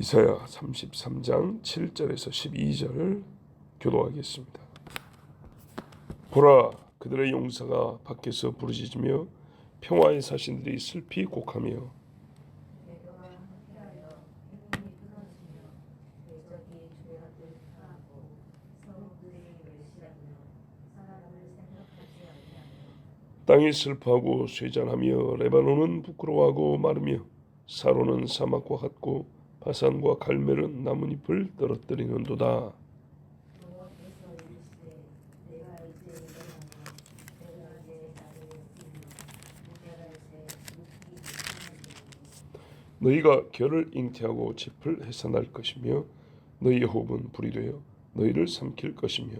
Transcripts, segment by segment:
이사야 33장 7절에서 12절을 교독하겠습니다. 보라, 그들의 용사가 밖에서 부르짖으며 평화의 사신들이 슬피 곡하며 땅이 슬퍼하고 쇠잔하며 레바논은 부끄러워하고 마르며 사로는 사막과 같고 바산과 갈멜은 나뭇잎을 떨어뜨리는도다. 너희가 결을 잉태하고 짚을 해산할 것이며 너희의 호흡은 불이 되어 너희를 삼킬 것이며.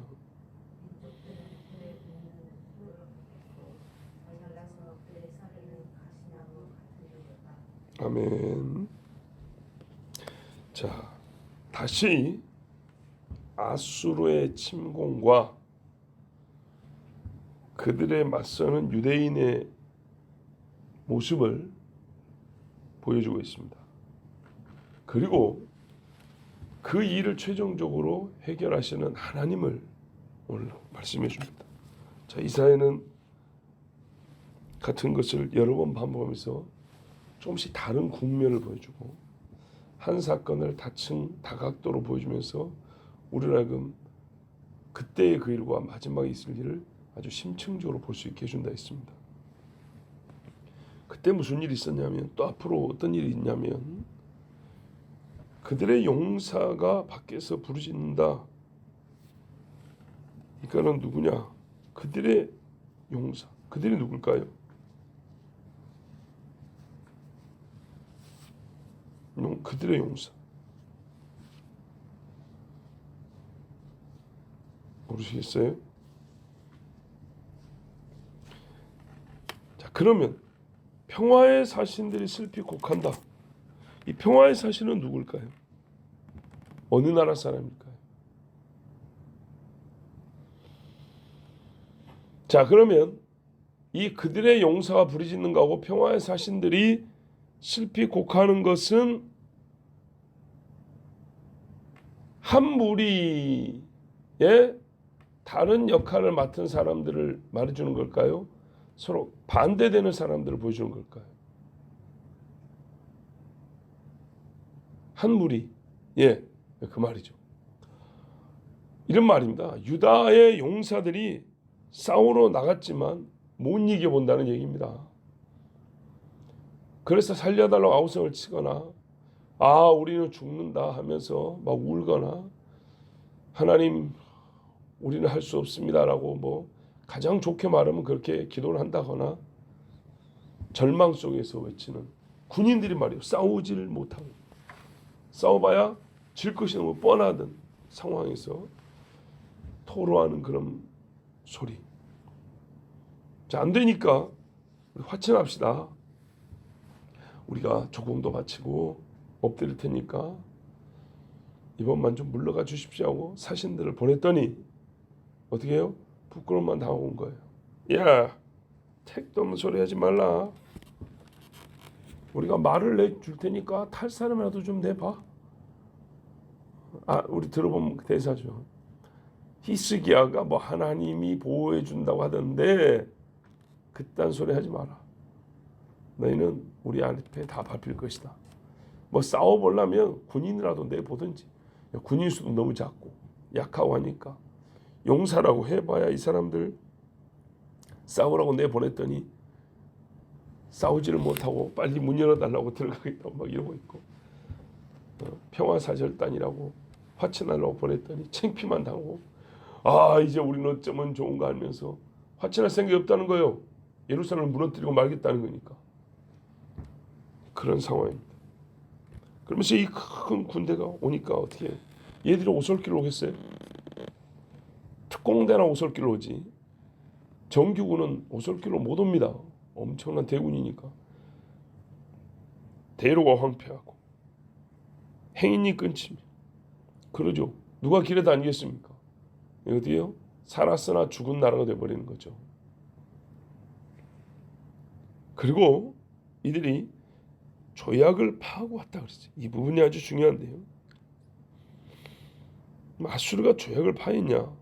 아멘. 자, 다시 아수르의 침공과 그들에 맞서는 유대인의 모습을 보여주고 있습니다. 그리고 그 일을 최종적으로 해결하시는 하나님을 오늘 말씀해 줍니다. 자, 이사야는 같은 것을 여러 번 반복하면서 조금씩 다른 국면을 보여주고 한 사건을 다각도로 보여주면서 우리를 하여금 그때의 그 일과 마지막에 있을 일을 아주 심층적으로 볼 수 있게 해준다 했습니다. 그때 무슨 일이 있었냐면, 또 앞으로 어떤 일이 있냐면, 그들의 용사가 밖에서 부르짖는다. 그러니까는 누구냐? 그들의 용사. 그들이 누굴까요? 그들의 용사. 모르시겠어요? 자, 그러면 평화의 사신들이 슬피 곡한다. 이 평화의 사신은 누굴까요? 어느 나라 사람일까요? 자, 그러면 이 그들의 용사가 부르짖는 거하고 평화의 사신들이 슬피 곡하는 것은 한 무리의 다른 역할을 맡은 사람들을 말해주는 걸까요? 서로 반대되는 사람들을 보여주는 걸까요? 한 무리, 그 말이죠. 이런 말입니다. 유다의 용사들이 싸우러 나갔지만 못 이겨본다는 얘기입니다. 그래서 살려달라고 아우성을 치거나 우리는 죽는다 하면서 막 울거나 하나님 우리는 할 수 없습니다라고 뭐 가장 좋게 말하면 그렇게 기도를 한다거나 절망 속에서 외치는 군인들이 말이에요. 싸우지를 못하고 싸워봐야 질 것이 너무 뻔하던 상황에서 토로하는 그런 소리. 자, 안 되니까 우리 화친합시다. 우리가 조공도 바치고 엎드릴 테니까 이번만 좀 물러가 주십시오 하고 사신들을 보냈더니 어떻게 해요? 부끄러움만 당하고 온 거예요. 야, 택도 없는 소리 하지 말라. 우리가 말을 내줄 테니까 탈 사람이라도 좀 내봐. 우리 들어본 대사죠. 히스기야가 뭐 하나님이 보호해 준다고 하던데 그딴 소리 하지 마라. 너희는 우리 앞에 다 밟힐 것이다. 뭐 싸워보려면 군인이라도 내보든지. 군인 수도 너무 작고 약하고 하니까 용사라고 해봐야 이 사람들 싸우라고 내보냈더니 싸우지를 못하고 빨리 문 열어달라고 들어가겠다고 막 이러고 있고 평화사절단이라고 화친하려고 보냈더니 창피만 당하고 이제 우리는 어쩌면 좋은가 하면서 화친할 생각이 없다는 거예요. 예루살렘을 무너뜨리고 말겠다는 거니까. 그런 상황입니다. 그러면서 이 큰 군대가 오니까 어떻게 해요? 얘들이 오솔길로 오겠어요? 특공대나 오솔길로 오지. 정규군은 오솔길로 못 옵니다. 엄청난 대군이니까. 대로가 황폐하고 행인이 끊집니다. 그러죠. 누가 길에 다니겠습니까? 어디요? 살았으나 죽은 나라가 되어버리는 거죠. 그리고 이들이 조약을 파하고 왔다 그랬어요. 이 부분이 아주 중요한데요. 아수르가 조약을 파했냐?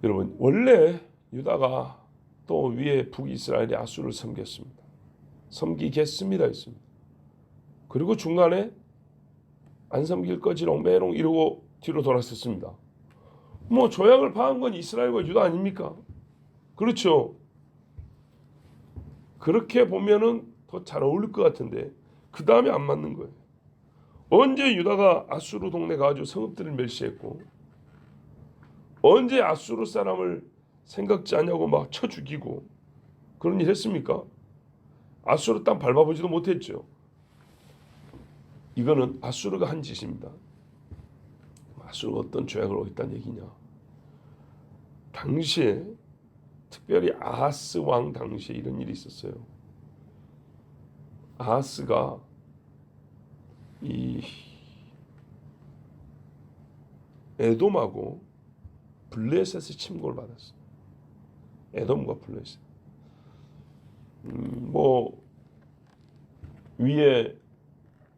여러분, 원래 유다가 또 위에 북이스라엘이 아수르를 섬겼습니다. 섬기겠습니다 했습니다. 그리고 중간에 안 섬길 거지롱 메롱 이러고 뒤로 돌아섰습니다. 뭐 조약을 파한 건 이스라엘과 유다 아닙니까? 그렇죠. 그렇게 보면은 더 잘 어울릴 것 같은데 그 다음에 안 맞는 거예요. 언제 유다가 아수르 동네 가가지고 성읍들을 멸시했고, 언제 아수르 사람을 생각지 않냐고 막 쳐 죽이고 그런 일 했습니까? 아수르 땅 밟아보지도 못했죠. 이거는 아수르가 한 짓입니다. 아수르가 어떤 조약을 어겼다는 얘기냐? 당시에 특별히 아하스 왕 당시에 이런 일이 있었어요. 아하스가 이 에돔하고 블레셋의 침공을 받았어요. 에돔과 블레셋. 뭐 위에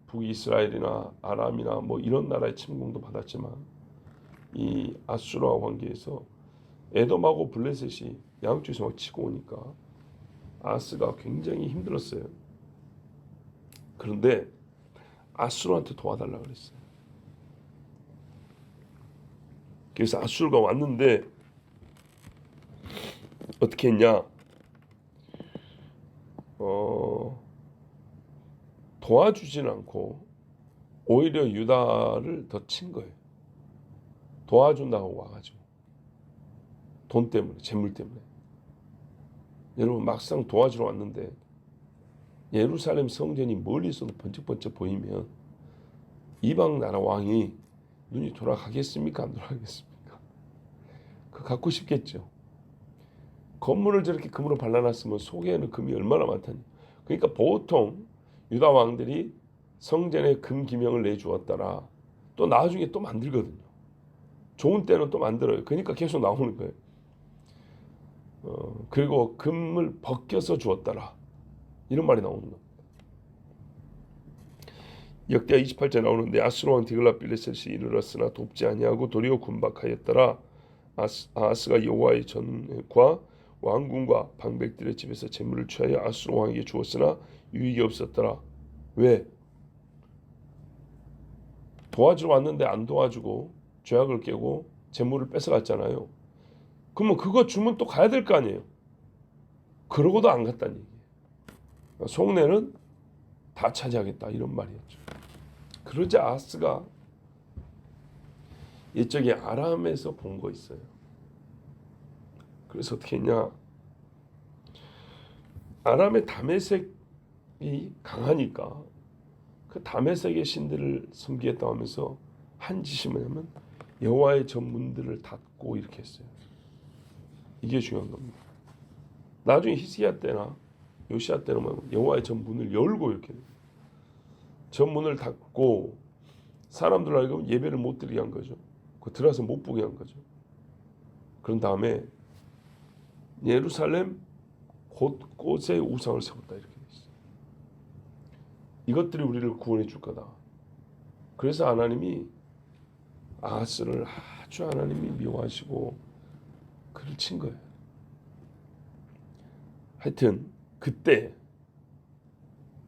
북이스라엘이나 아람이나 뭐 이런 나라의 침공도 받았지만 이 아수르와 관계에서 에돔하고 블레셋이 양쪽에서 막 치고 오니까 아하스가 굉장히 힘들었어요. 그런데 아수르한테 도와달라고 그랬어요. 그래서 아수르가 왔는데 어떻게 했냐? 도와주지는 않고 오히려 유다를 더 친 거예요. 도와준다고 와가지고 돈 때문에, 재물 때문에. 여러분, 막상 도와주러 왔는데 예루살렘 성전이 멀리서도 번쩍번쩍 보이면 이방 나라 왕이 눈이 돌아가겠습니까? 안 돌아가겠습니까? 그거 갖고 싶겠죠. 건물을 저렇게 금으로 발라놨으면 속에는 금이 얼마나 많다니. 그러니까 보통 유다 왕들이 성전에 금 기명을 내주었더라. 또 나중에 또 만들거든요. 좋은 때는 또 만들어요. 그러니까 계속 나오는 거예요. 그리고 금을 벗겨서 주었더라. 이런 말이 나오는 겁니다. 역대하 28절 나오는데 아수르 왕 디글랏빌레셋이 이르렀으나 돕지 아니하고 도리어 군박하였더라. 아하스가 여호와의 전과 왕궁과 방백들의 집에서 재물을 취하여 아수르 왕에게 주었으나 유익이 없었더라. 왜? 도와주러 왔는데 안 도와주고 죄악을 깨고 재물을 뺏어갔잖아요. 그러면 그거 주면 또 가야 될 거 아니에요. 그러고도 안 갔다는 얘기예요. 속내는 다 차지하겠다 이런 말이었죠. 그러자 아하스가 이쪽에 아람에서 본 거 있어요. 그래서 어떻게 했냐? 아람의 다메섹이 강하니까 그 다메섹의 신들을 섬기겠다 하면서 한 짓이 뭐냐면 여호와의 전문들을 닫고 이렇게 했어요. 이게 중요한 겁니다. 나중에 히스기야 때나 요시야 때는 뭐 여호와의 전문을 열고 이렇게 전문을 닫고 사람들 알고 예배를 못 드리게 한 거죠. 그 들어와서 못 보게 한 거죠. 그런 다음에 예루살렘 곳곳에 우상을 세웠다 이렇게 돼 있어요. 이것들이 우리를 구원해 줄 거다. 그래서 하나님이 아하스를 아주 하나님이 미워하시고 그를 친 거예요. 하여튼 그때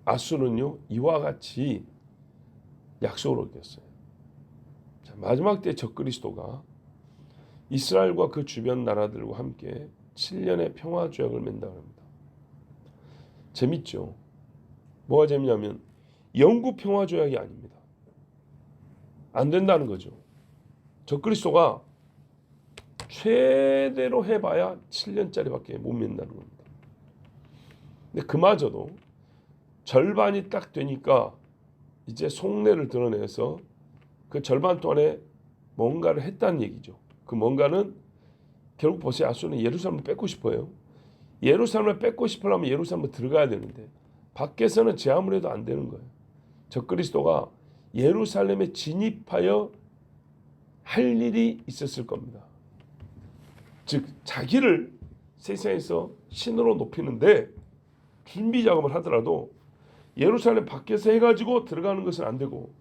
아수르는요 이와 같이 약속을 어겼어요. 자, 마지막 때 적그리스도가 이스라엘과 그 주변 나라들과 함께 7년의 평화 조약을 맺는다고 합니다. 재밌죠? 뭐가 재미냐면 영구 평화 조약이 아닙니다. 안 된다는 거죠. 적그리스도가 최대로 해봐야 7년짜리밖에 못 맺는다는 겁니다. 근데 그마저도 절반이 딱 되니까 이제 속내를 드러내서 그 절반 동안에 뭔가를 했다는 얘기죠. 그 뭔가는 결국 보세요. 아수르는 예루살렘을 뺏고 싶어요. 예루살렘을 뺏고 싶으려면 예루살렘을 들어가야 되는데 밖에서는 제 아무리 해도 안 되는 거예요. 적그리스도가 예루살렘에 진입하여 할 일이 있었을 겁니다. 즉 자기를 세상에서 신으로 높이는데 준비 작업을 하더라도 예루살렘 밖에서 해가지고 들어가는 것은 안 되고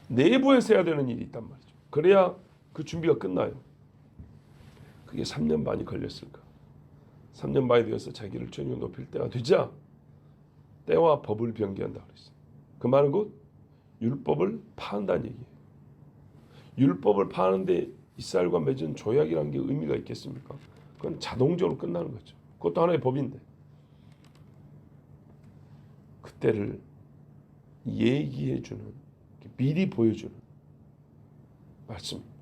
내부에서 해야 되는 일이 있단 말이죠. 그래야 그 준비가 끝나요. 그게 3년 반이 걸렸을까. 3년 반이 되어서 자기를 전혀 높일 때가 되자 때와 법을 변개한다 그랬어요. 그 말은 곧 율법을 파한다는 얘기예요. 율법을 파는데 이스라엘과 맺은 조약이라는 게 의미가 있겠습니까? 그건 자동적으로 끝나는 거죠. 그것도 하나의 법인데 그때를 얘기해주는, 미리 보여주는 말씀입니다.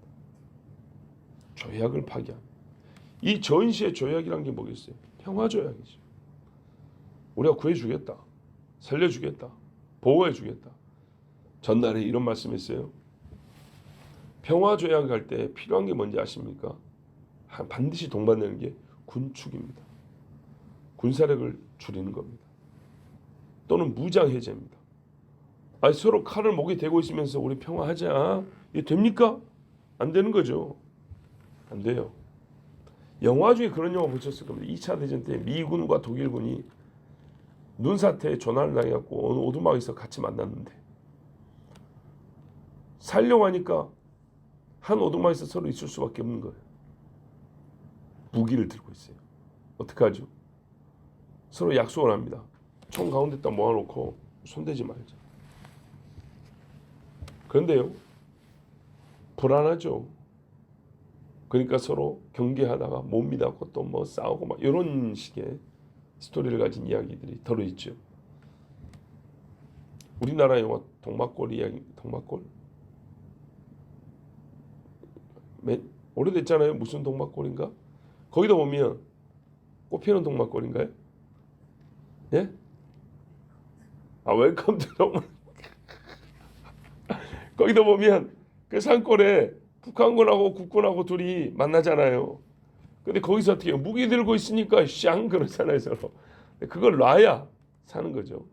조약을 파기한. 이 전시의 조약이란 게 뭐겠어요? 평화 조약이죠. 우리가 구해주겠다, 살려주겠다, 보호해주겠다. 전날에 이런 말씀했어요. 평화 조약을 할 때 필요한 게 뭔지 아십니까? 반드시 동반되는 게 군축입니다. 군사력을 줄이는 겁니다. 또는 무장 해제입니다. 아니, 서로 칼을 목에 대고 있으면서 우리 평화하자. 이게 됩니까? 안 되는 거죠. 안 돼요. 영화 중에 그런 영화 보셨을 겁니다. 2차 대전 때 미군과 독일군이 눈사태에 조난을 당해갖고 어느 오두막에서 같이 만났는데 살려고 하니까 한 오두막에서 서로 있을 수밖에 없는 거예요. 무기를 들고 있어요. 어떡하죠? 서로 약속을 합니다. 총 가운데다 모아놓고 손대지 말자. 그런데요, 불안하죠. 그러니까 서로 경계하다가 못 믿었고 또 뭐 싸우고 막 이런 식의 스토리를 가진 이야기들이 들어있죠. 우리나라 영화 동막골 이야기, 동막골? 오래됐잖아요. 무슨 동막골인가? 거기도 보면 꽃피는 동막골인가요? 예? 아, 웰컴 투 동막. 거기도 보면 그 산골에 북한군하고 국군하고 둘이 만나잖아요. 근데 거기서 어떻게 해요? 무기 들고 있으니까 샹 그러잖아요, 서로. 그걸 놔야 사는 거죠.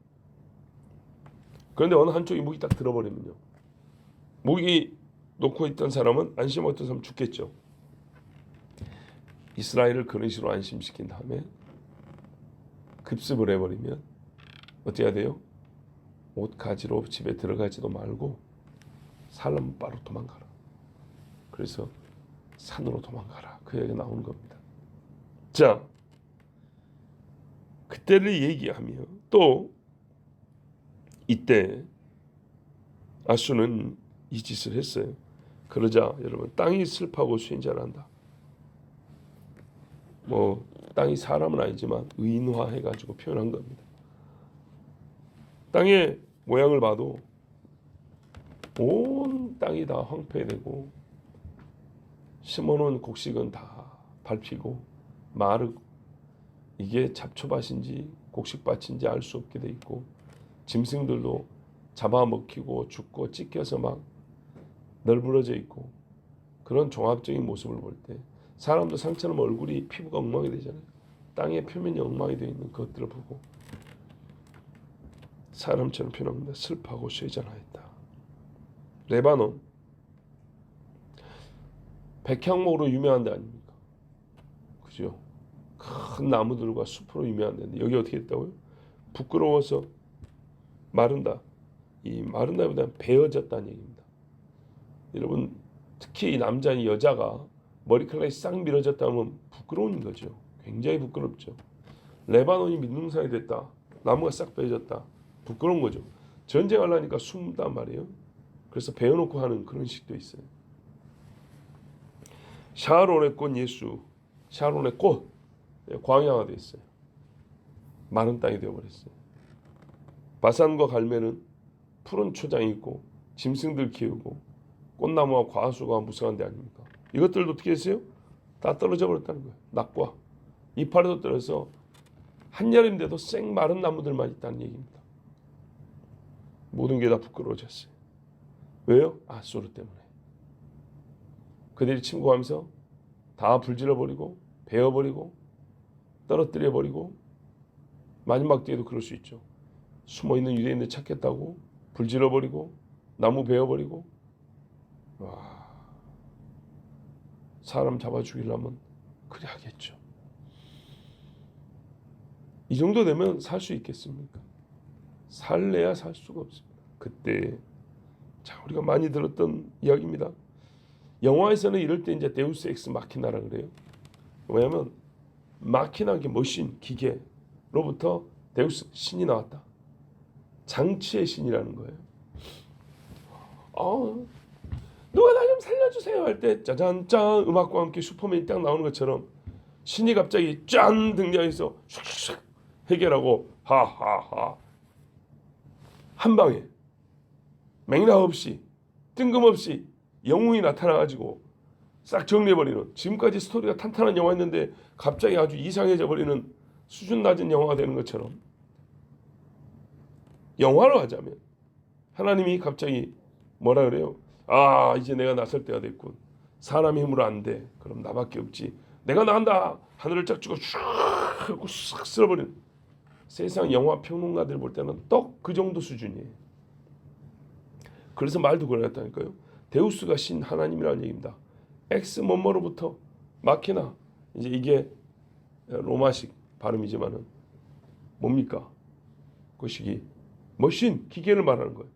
그런데 어느 한쪽이 무기 딱 들어버리면요, 무기 놓고 있던 사람은 안심했던 사람 죽겠죠. 이스라엘을 그런 식으로 안심시킨 다음에 급습을 해버리면 어떻게 해야 돼요? 옷 가지로 집에 들어가지도 말고 살려면 바로 도망가라. 그래서 산으로 도망가라. 그 얘기가 나오는 겁니다. 자, 그때를 얘기하며 또 이때 아수는 이 짓을 했어요. 그러자 여러분, 땅이 슬퍼하고 수인자란다. 뭐 땅이 사람은 아니지만 의인화해가지고 표현한 겁니다. 땅의 모양을 봐도 온 땅이 다 황폐되고 심어놓은 곡식은 다 밟히고 마르고 이게 잡초밭인지 곡식밭인지 알 수 없게 돼 있고 짐승들도 잡아먹히고 죽고 찢겨서 막 널브러져 있고 그런 종합적인 모습을 볼 때 사람도 상처럼 얼굴이 피부가 엉망이 되잖아요. 땅의 표면이 엉망이 되어 있는 것들을 보고 사람처럼 표현합니다. 슬퍼하고 쇠잔하였다. 레바논 백향목으로 유명한 데 아닙니까? 그죠? 큰 나무들과 숲으로 유명한 데인데 여기 어떻게 했다고요? 부끄러워서 마른다. 이 마른다보다는 베어졌다는 얘기입니다. 여러분, 특히 이 남자니 여자가 머리카락이 싹 밀어졌다면 부끄러운 거죠. 굉장히 부끄럽죠. 레바논이 민둥산이 됐다. 나무가 싹 베어졌다. 부끄러운 거죠. 전쟁하려니까 숨단 말이에요. 그래서 베어놓고 하는 그런 식도 있어요. 샤론의 꽃 예수, 샤론의 꽃 광야가 됐어요. 마른 땅이 되어버렸어요. 바산과 갈멜은 푸른 초장이 있고 짐승들 키우고 꽃나무와 과수가 무성한 데 아닙니까? 이것들도 어떻게 했어요? 다 떨어져 버렸다는 거예요. 낙과 이파리도 떨어져서 한여름인데도 생 마른 나무들만 있다는 얘기입니다. 모든 게 다 부끄러워졌어요. 왜요? 아수르 때문에. 그들이 침공하면서 다 불질러버리고 베어버리고 떨어뜨려버리고 마지막 때에도 그럴 수 있죠. 숨어있는 유대인들 찾겠다고 불질러버리고 나무 베어버리고 와, 사람 잡아 죽이려면 그래 하겠죠. 이 정도 되면 살 수 있겠습니까? 살래야 살 수가 없습니다. 그때 자 우리가 많이 들었던 이야기입니다. 영화에서는 이럴 때 이제 데우스 엑스 마키나라 그래요. 왜냐하면 마키나 게 머신 기계로부터 데우스 신이 나왔다. 장치의 신이라는 거예요. 누가 나 좀 살려주세요 할 때 짜잔 짠 음악과 함께 슈퍼맨이 딱 나오는 것처럼 신이 갑자기 짠 등장해서 슉슉 해결하고 하하하 한 방에 맥락 없이 뜬금없이 영웅이 나타나가지고 싹 정리해버리는, 지금까지 스토리가 탄탄한 영화였는데 갑자기 아주 이상해져 버리는 수준 낮은 영화가 되는 것처럼, 영화로 하자면 하나님이 갑자기 뭐라 그래요? 이제 내가 나설 때가 됐군. 사람의 힘으로 안 돼. 그럼 나밖에 없지. 내가 나간다. 하늘을 쫙 주고 슉 하고 싹 쓸어버리는, 세상 영화 평론가들 볼 때는 떡 그 정도 수준이에요. 그래서 말도 그랬다니까요. 데우스가 신 하나님이라는 얘기입니다. 엑스 뭐뭐로부터 마키나, 이제 이게 로마식 발음이지만은 뭡니까? 그것이 머신, 기계를 말하는 거예요.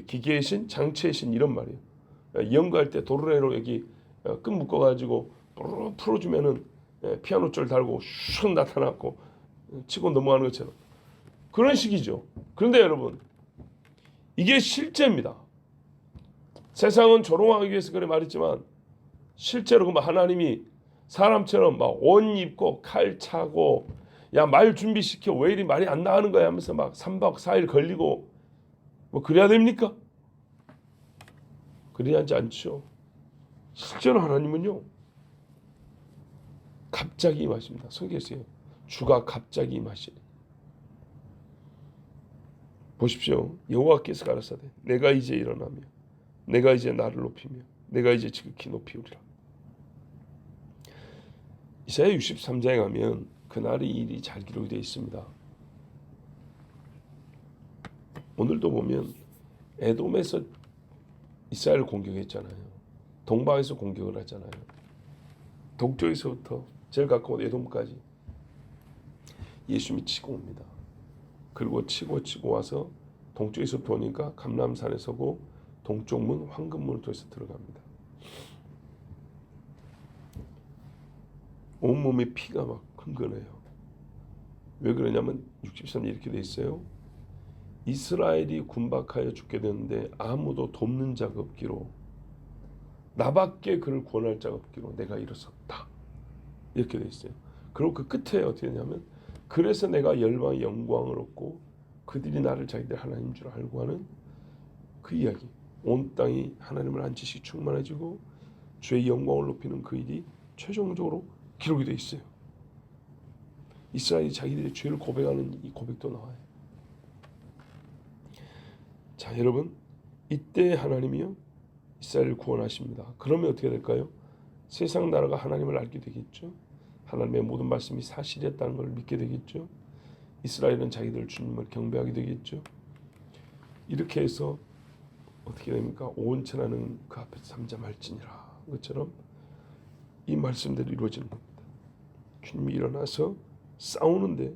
기계의 신, 장치의 신 이런 말이에요. 연구할 때 도르래로 여기 끈 묶어가지고 풀어주면은 피아노 줄 달고 슉 나타났고 치고 넘어가는 것처럼 그런 식이죠. 그런데 여러분, 이게 실제입니다. 세상은 조롱하기 위해서 그래 말했지만 실제로 하나님이 사람처럼 막 옷 입고 칼 차고 야 말 준비시켜 왜 이리 말이 안 나가는 거야 하면서 막 3박 4일 걸리고 뭐 그래야 됩니까? 그래야 하지 않죠. 실제로 하나님은요 갑자기 임하십니다. 성경에서요 주가 갑자기 임하시네. 보십시오. 여호와께서 가라사대 내가 이제 일어나며 내가 이제 나를 높이며 내가 이제 지극히 높이우리라. 이사야 63장에 가면 그날의 일이 잘 기록이 되어 있습니다. 오늘도 보면 에돔에서 이스라엘을 공격했잖아요. 동방에서 공격을 하잖아요. 동쪽에서부터 제일 가까운 에돔까지 예수님이 치고 옵니다. 그리고 치고 와서 동쪽에서부터 오니까 감람산에 서고 동쪽 문 황금문을 통해서 들어갑니다. 온몸에 피가 막 흥건해요. 왜 그러냐면 63년 이렇게 돼 있어요. 이스라엘이 군박하여 죽게 되는데 아무도 돕는 자가 없기로 나밖에 그를 구원할 자가 없기로 내가 일어섰다. 이렇게 돼 있어요. 그리고 그 끝에 어떻게 되냐면 그래서 내가 열방의 영광을 얻고 그들이 나를 자기들 하나님인 줄 알고 하는 그 이야기. 온 땅이 하나님을 한 지식 충만해지고 주의 영광을 높이는 그 일이 최종적으로 기록이 되어 있어요. 이스라엘이 자기들의 죄를 고백하는 이 고백도 나와요. 자 여러분, 이때 하나님이요 이스라엘을 구원하십니다. 그러면 어떻게 될까요? 세상 나라가 하나님을 알게 되겠죠. 하나님의 모든 말씀이 사실이었다는 걸 믿게 되겠죠. 이스라엘은 자기들 주님을 경배하게 되겠죠. 이렇게 해서 어떻게 됩니까? 온 천하는 그 앞에서 잠잠할지니라. 그것처럼 이 말씀대로 이루어지는 겁니다. 주님이 일어나서 싸우는데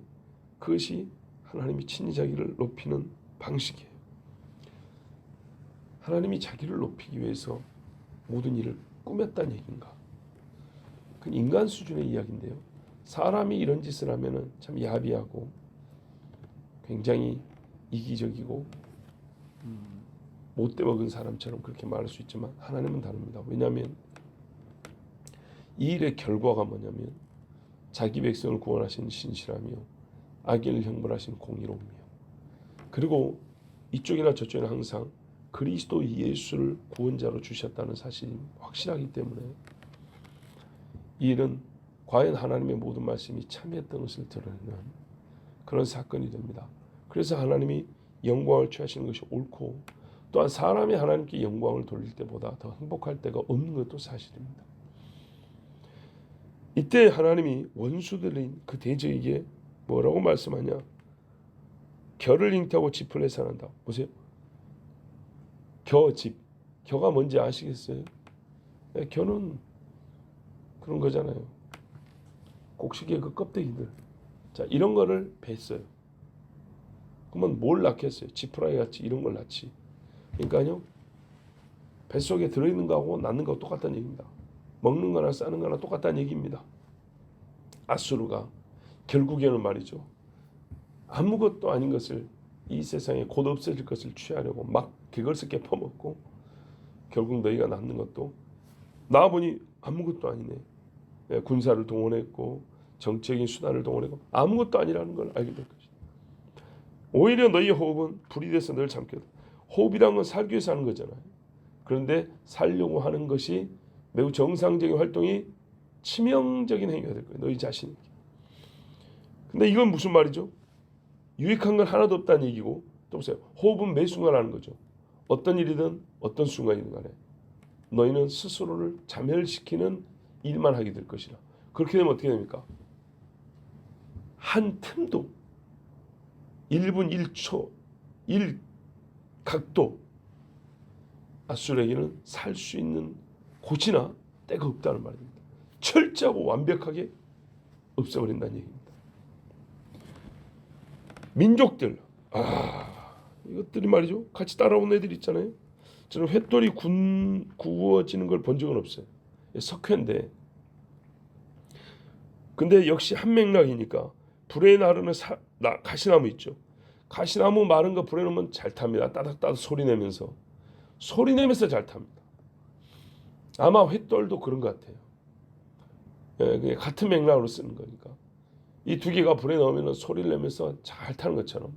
그것이 하나님이 친히 자기를 높이는 방식이에요. 하나님이 자기를 높이기 위해서 모든 일을 꾸몄다는 얘기인가? 그건 인간 수준의 이야기인데요. 사람이 이런 짓을 하면은 참 야비하고 굉장히 이기적이고 못돼 먹은 사람처럼 그렇게 말할 수 있지만 하나님은 다릅니다. 왜냐하면 이 일의 결과가 뭐냐면 자기 백성을 구원하시는 신실하며 악인을 형벌하시는 공의로우며, 그리고 이쪽이나 저쪽이나 항상 그리스도 예수를 구원자로 주셨다는 사실이 확실하기 때문에 이 일은 과연 하나님의 모든 말씀이 참이었던 것을 드러내는 그런 사건이 됩니다. 그래서 하나님이 영광을 취하시는 것이 옳고, 또한 사람이 하나님께 영광을 돌릴 때보다 더 행복할 때가 없는 것도 사실입니다. 이때 하나님이 원수들인 그 대적에게 뭐라고 말씀하냐? 겨를 잉태하고 짚을 해산한다. 보세요. 집. 겨가 뭔지 아시겠어요? 겨는 그런 거잖아요. 곡식의 그 껍데기들. 자, 이런 거를 뱄어요. 그러면 뭘 낳겠어요? 지푸라기 같이 이런 걸 낳지. 그러니까요, 뱃속에 들어있는 거하고 낳는 거 똑같다는 얘기입니다. 먹는 거나 싸는 거나 똑같다는 얘기입니다. 아수르가 결국에는 말이죠, 아무것도 아닌 것을, 이 세상에 곧 없어질 것을 취하려고 막 개걸스게 퍼먹고, 결국 너희가 낳는 것도 낳아보니 아무것도 아니네. 군사를 동원했고 정치적인 수단을 동원했고 아무것도 아니라는 걸 알게 될 것이다. 오히려 너희의 호흡은 불이 돼서 널 잠겨다. 호흡이란 건 살기 위해서 하는 거잖아요. 그런데 살려고 하는 것이 매우 정상적인 활동이 치명적인 행위가 될 거예요. 너희 자신에게. 근데 이건 무슨 말이죠? 유익한 건 하나도 없다는 얘기고, 또 보세요. 호흡은 매 순간 하는 거죠. 어떤 일이든 어떤 순간이든 간에 너희는 스스로를 자멸시키는 일만 하게 될 것이라. 그렇게 되면 어떻게 됩니까? 한 틈도 1분 1초 1각도 아수르에게는 살 수 있는 곳이나 때가 없다는 말입니다. 철저하고 완벽하게 없애버린다는 얘기입니다. 민족들, 이것들이 말이죠, 같이 따라온 애들 있잖아요. 저는 횃돌이 구워지는 걸 본 적은 없어요. 석회인데, 근데 역시 한 맥락이니까 불에 나르는 가시나무 있죠. 가시나무 마른 거 불에 넣으면 잘 탑니다. 따닥따닥 소리 내면서 잘 탑니다. 아마 횃돌도 그런 것 같아요. 예, 같은 맥락으로 쓰는 거니까. 이 두 개가 불에 넣으면 소리를 내면서 잘 타는 것처럼,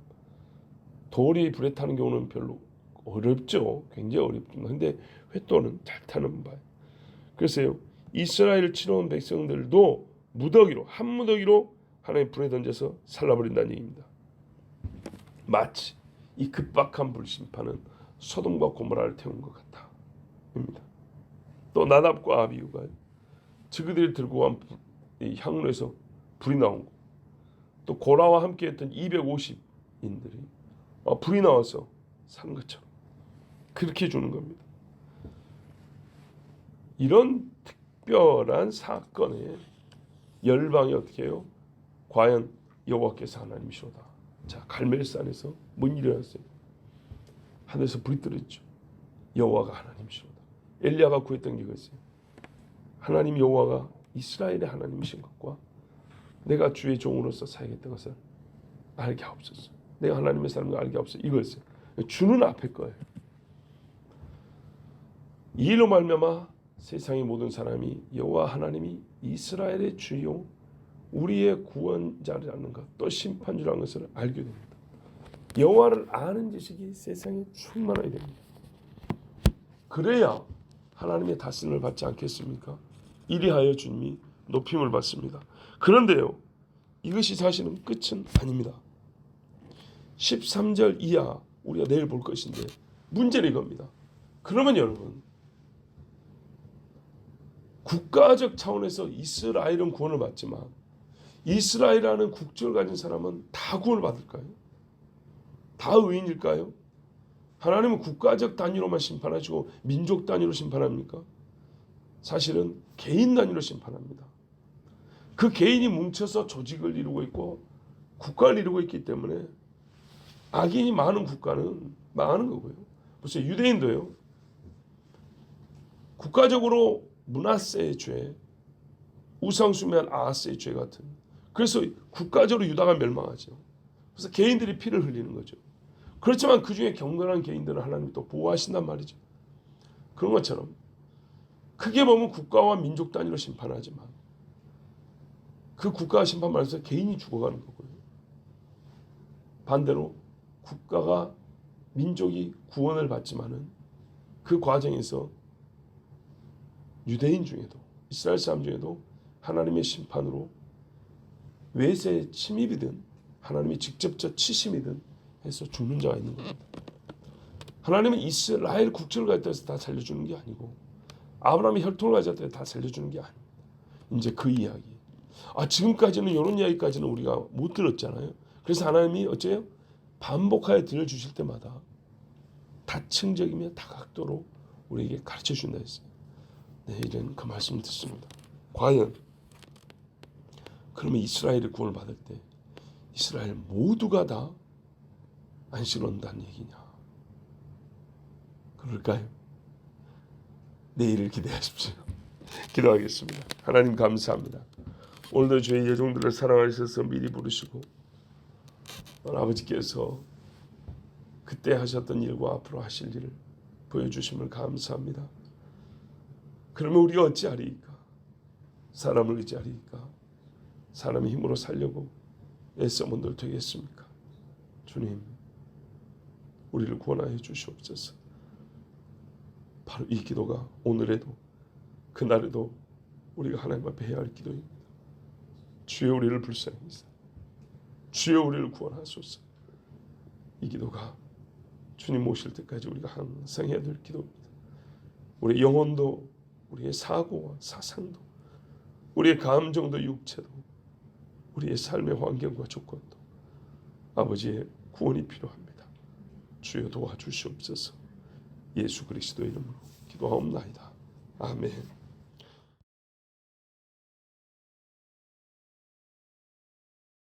돌이 불에 타는 경우는 별로 어렵죠. 굉장히 어렵지만, 근데 횃돌은 잘 타는 바예요. 그래서요, 이스라엘을 치러온 백성들도 무더기로, 한 무더기로 하나님 불에 던져서 살라버린다는 얘기입니다. 마치 이 급박한 불심판은 소돔과 고모라를 태운 것 같다입니다. 또 나답과 아비후가 저그들이 들고 간 향로에서 불이 나온 거, 또 고라와 함께했던 250인들이 불이 나와서 산 것처럼 그렇게 주는 겁니다. 이런 특별한 사건에 열방이 어떻게 해요? 과연 여호와께서 하나님이시로다. 자, 갈멜산에서 뭔 일이 일어났어요? 하늘에서 불이 떨어졌죠. 여호와가 하나님이시로다. 엘리야가 구했던 게 그것이에요. 하나님 여호와가 이스라엘의 하나님이신 것과 내가 주의 종으로서 살겠다는 것을 알게 하옵소서. 내가 하나님의 사람을 알게 하옵소서. 이거였어요. 주는 앞에 거예요. 이 일로 말미암아 세상의 모든 사람이 여호와 하나님이 이스라엘의 주요 우리의 구원자라는 것, 또 심판주라는 것을 알게 됩니다. 여호와를 아는 지식이 세상에 충만하게 됩니다. 그래야 하나님의 다스림을 받지 않겠습니까? 이리하여 주님이 높임을 받습니다. 그런데요, 이것이 사실은 끝은 아닙니다. 13절 이하 우리가 내일 볼 것인데, 문제는 이겁니다. 그러면 여러분, 국가적 차원에서 이스라엘은 구원을 받지만 이스라엘이라는 국적을 가진 사람은 다 구원을 받을까요? 다 의인일까요? 하나님은 국가적 단위로만 심판하시고 민족 단위로 심판합니까? 사실은 개인 단위로 심판합니다. 그 개인이 뭉쳐서 조직을 이루고 있고 국가를 이루고 있기 때문에 악인이 많은 국가는 망하는 거고요. 보세요, 유대인도요, 국가적으로 므낫세의 죄, 우상숭배한 아하스의 죄 같은, 그래서 국가적으로 유다가 멸망하죠. 그래서 개인들이 피를 흘리는 거죠. 그렇지만 그 중에 경건한 개인들은 하나님이 또 보호하신단 말이죠. 그런 것처럼 크게 보면 국가와 민족 단위로 심판하지만 그 국가가 심판받아서 개인이 죽어가는 거고요. 반대로 국가가, 민족이 구원을 받지만은 그 과정에서 유대인 중에도, 이스라엘 사람 중에도 하나님의 심판으로 외세 침입이든 하나님의 직접적 치심이든 해서 죽는 자가 있는 겁니다. 하나님은 이스라엘 국적을 가졌다 해서 다 살려주는 게 아니고, 아브라함의 혈통을 가졌다 해서 다 살려주는 게 아닙니다. 이제 그 이야기. 지금까지는 이런 이야기까지는 우리가 못 들었잖아요. 그래서 하나님이 어째요? 반복하여 들려주실 때마다 다층적이며 다각도로 우리에게 가르쳐 준다 했어요. 내일은 그 말씀을 듣습니다. 과연 그러면 이스라엘이 구원을 받을 때 이스라엘 모두가 다 안식을 온다는 얘기냐? 그럴까요? 내일을 기대하십시오. 기도하겠습니다. 하나님 감사합니다. 오늘도 저희 여종들을 사랑하셔서 미리 부르시고 아버지께서 그때 하셨던 일과 앞으로 하실 일을 보여주심을 감사합니다. 그러면 우리가 어찌하리이까? 사람을 의지하리이까? 사람의 힘으로 살려고 애써본들 되겠습니까? 주님, 우리를 구원하여 주시옵소서. 바로 이 기도가 오늘에도 그날에도 우리가 하나님 앞에 해야 할 기도입니다. 주여 우리를 불쌍히 여기사 주여 우리를 구원하소서. 이 기도가 주님 오실 때까지 우리가 항상 해야 될 기도입니다. 우리의 영혼도 우리의 사고와 사상도 우리의 감정도 육체도 우리의 삶의 환경과 조건도 아버지의 구원이 필요합니다. 주여 도와주시옵소서. 예수 그리스도의 이름으로 기도하옵나이다. 아멘.